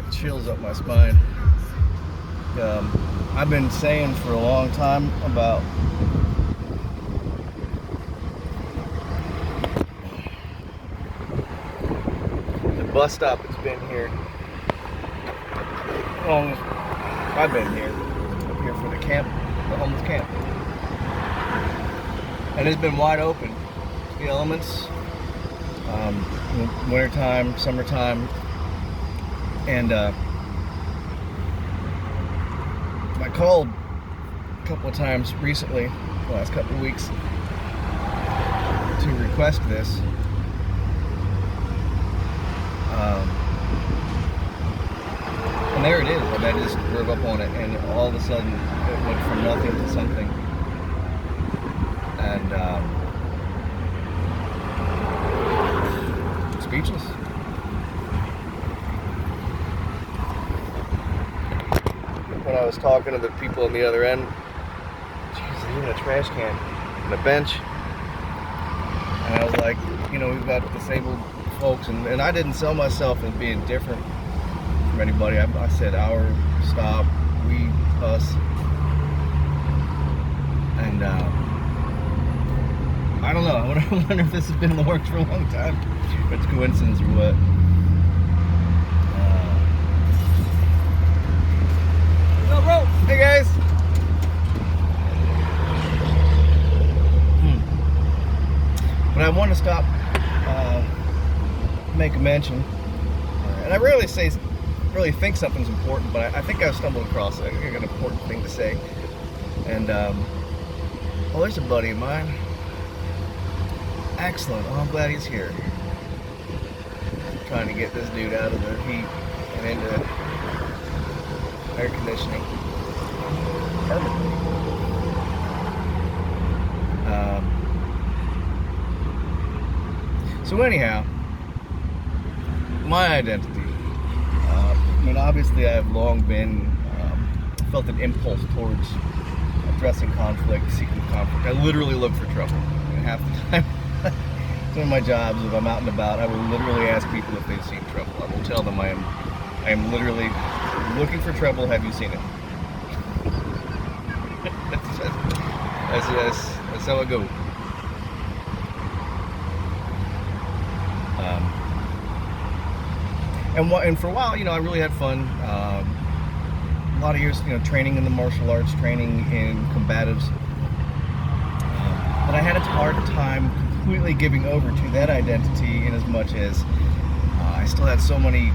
got chills up my spine. I've been saying for a long time about the bus stop that's been here. Long as I've been here, up here for the camp, the homeless camp, and it's been wide open to the elements. Wintertime, summertime, and I called a couple of times recently, the last couple of weeks, to request this. And there it is. And I just drove up on it, and all of a sudden it went from nothing to something. And speechless. When I was talking to the people on the other end, geez, there's even a trash can and a bench. And I was like, we've got disabled folks, and I didn't sell myself as being different from anybody. I said our, stop, we, us. And I don't know. I wonder if this has been in the works for a long time. If it's coincidence or what. No, bro. Hey, guys. But I want to stop, make a mention. And I really think something's important, but I think I've stumbled across an important thing to say. And, there's a buddy of mine. Excellent. Oh, I'm glad he's here. I'm trying to get this dude out of the heat and into air conditioning permanently. So anyhow, my identity. Obviously I've long been felt an impulse towards addressing conflict, seeking conflict. I literally look for trouble. Half the time, some of my jobs, if I'm out and about, I will literally ask people if they've seen trouble. I will tell them I am literally looking for trouble. Have you seen it? That's how I go. And for a while, I really had fun. A lot of years, training in the martial arts, training in combatives. But I had a hard time completely giving over to that identity, in as much as I still had so many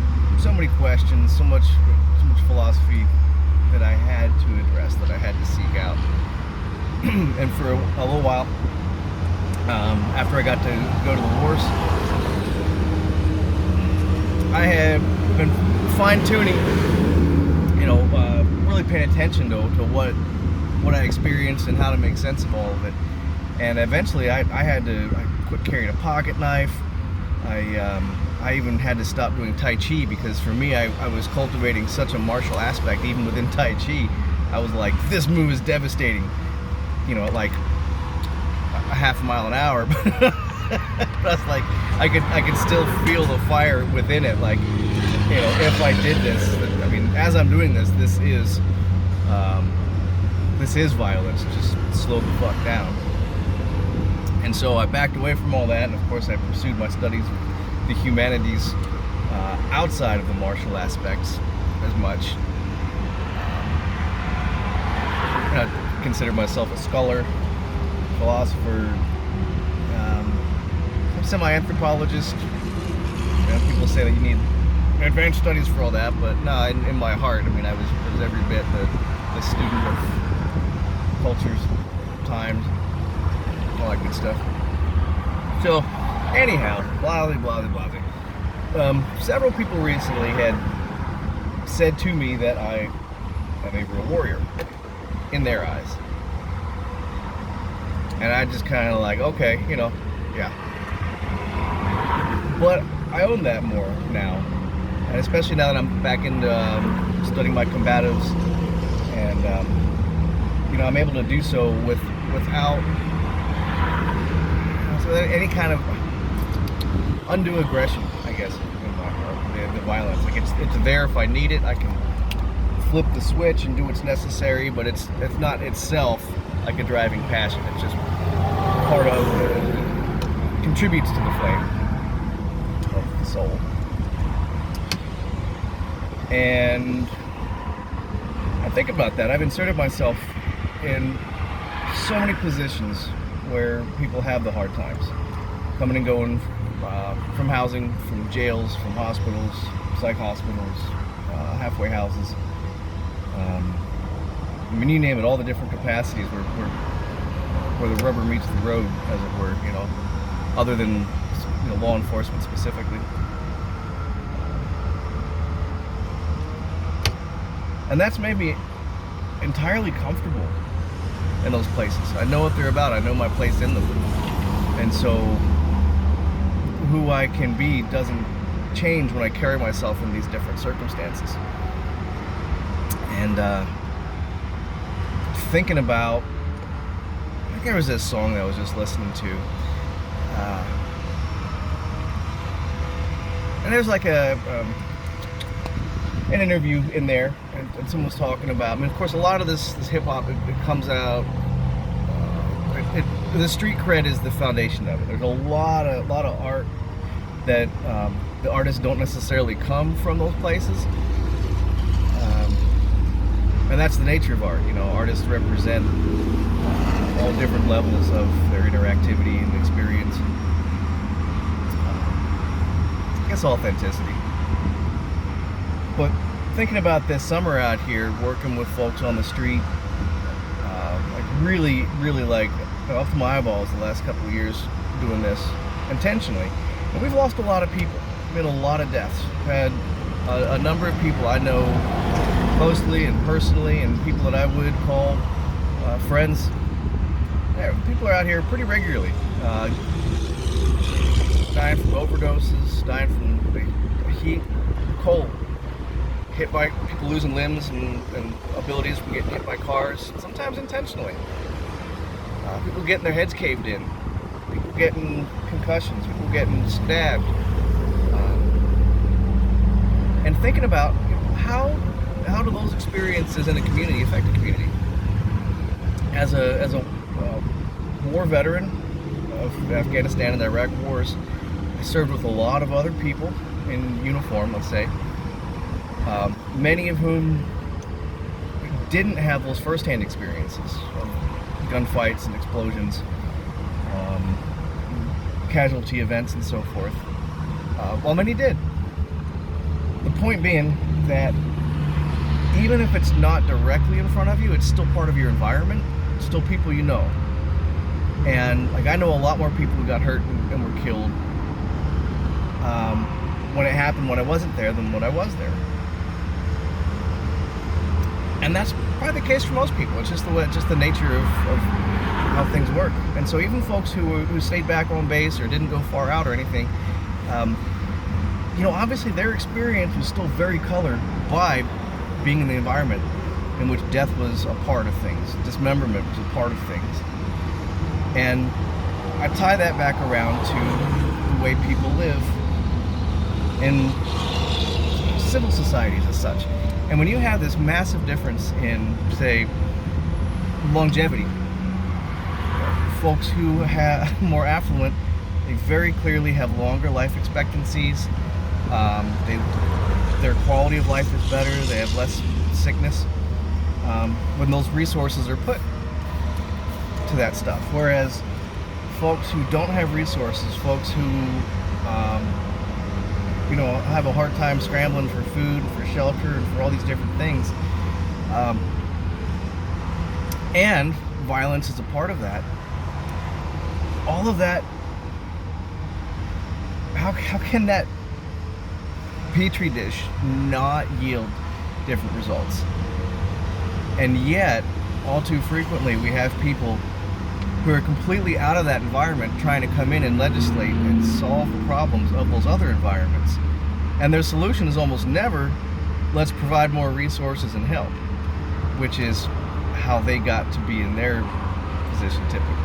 questions, so much philosophy that I had to address, that I had to seek out. And for a little while, after I got to go to the wars, I have been fine-tuning, really paying attention to what I experienced and how to make sense of all of it. And eventually I quit carrying a pocket knife. I even had to stop doing Tai Chi, because for me, I was cultivating such a martial aspect even within Tai Chi. I was like, this move is devastating, at like a half a mile an hour. But I was like, I could still feel the fire within it. Like, if I did this, as I'm doing this, this is violence. Just slow the fuck down. And so I backed away from all that, and of course I pursued my studies of the humanities outside of the martial aspects as much. I consider myself a scholar, philosopher, semi-anthropologist. People say that you need advanced studies for all that, but no, in my heart, I was every bit the student of cultures, times, all that good stuff. So, anyhow, blah, blah, blah, blah. Several people recently had said to me that I am a real warrior in their eyes. And I just kind of like, okay, yeah. But I own that more now. And especially now that I'm back into studying my combatives, and I'm able to do so without any kind of undue aggression, I guess, in my heart, the violence. Like it's there if I need it. I can flip the switch and do what's necessary, but it's not itself like a driving passion. It's just part of contributes to the flame of the soul. And I think about that. I've inserted myself in so many positions where people have the hard times, coming and going from housing, from jails, from hospitals, psych hospitals, halfway houses. I mean, you name it, all the different capacities where the rubber meets the road, as it were, other than law enforcement specifically. And that's made me entirely comfortable in those places. I know what they're about. I know my place in them. And so who I can be doesn't change when I carry myself in these different circumstances. And thinking about, I think there was this song that I was just listening to. And there's like an interview in there, and someone was talking about, I mean, of course, a lot of this hip hop, it comes out, the street cred is the foundation of it. There's a lot of art that the artists don't necessarily come from those places. And that's the nature of art. Artists represent all different levels of their interactivity and experience. I guess authenticity. But thinking about this summer out here, working with folks on the street, really up to my eyeballs the last couple of years doing this intentionally. And we've lost a lot of people. Been a lot of deaths. Had a number of people I know closely and personally, and people that I would call friends. Yeah, people are out here pretty regularly, dying from overdoses, dying from the heat, the cold, hit by people losing limbs and abilities from getting hit by cars, sometimes intentionally. People getting their heads caved in, people getting concussions, people getting stabbed, and thinking about how do those experiences in a community affect a community? As a war veteran of Afghanistan and the Iraq wars, I served with a lot of other people in uniform, let's say, many of whom didn't have those first-hand experiences of gunfights and explosions, casualty events and so forth, while many did. The point being that even if it's not directly in front of you, it's still part of your environment. It's still people you know. And I know a lot more people who got hurt and were killed when it happened when I wasn't there than when I was there. And that's probably the case for most people. It's just the nature of how things work. And so even folks who stayed back on base or didn't go far out or anything, obviously their experience was still very colored by being in the environment in which death was a part of things, dismemberment was a part of things. And I tie that back around to the way people live in civil societies as such. And when you have this massive difference in, say, longevity, folks who have more affluent, they very clearly have longer life expectancies. Their quality of life is better. They have less sickness when those resources are put to that stuff. Whereas folks who don't have resources, folks who have a hard time scrambling for food, for shelter, and for all these different things, and violence is a part of that. All of that. How can that petri dish not yield different results? And yet, all too frequently, we have people who are completely out of that environment trying to come in and legislate and solve the problems of those other environments. And their solution is almost never, let's provide more resources and help, which is how they got to be in their position typically.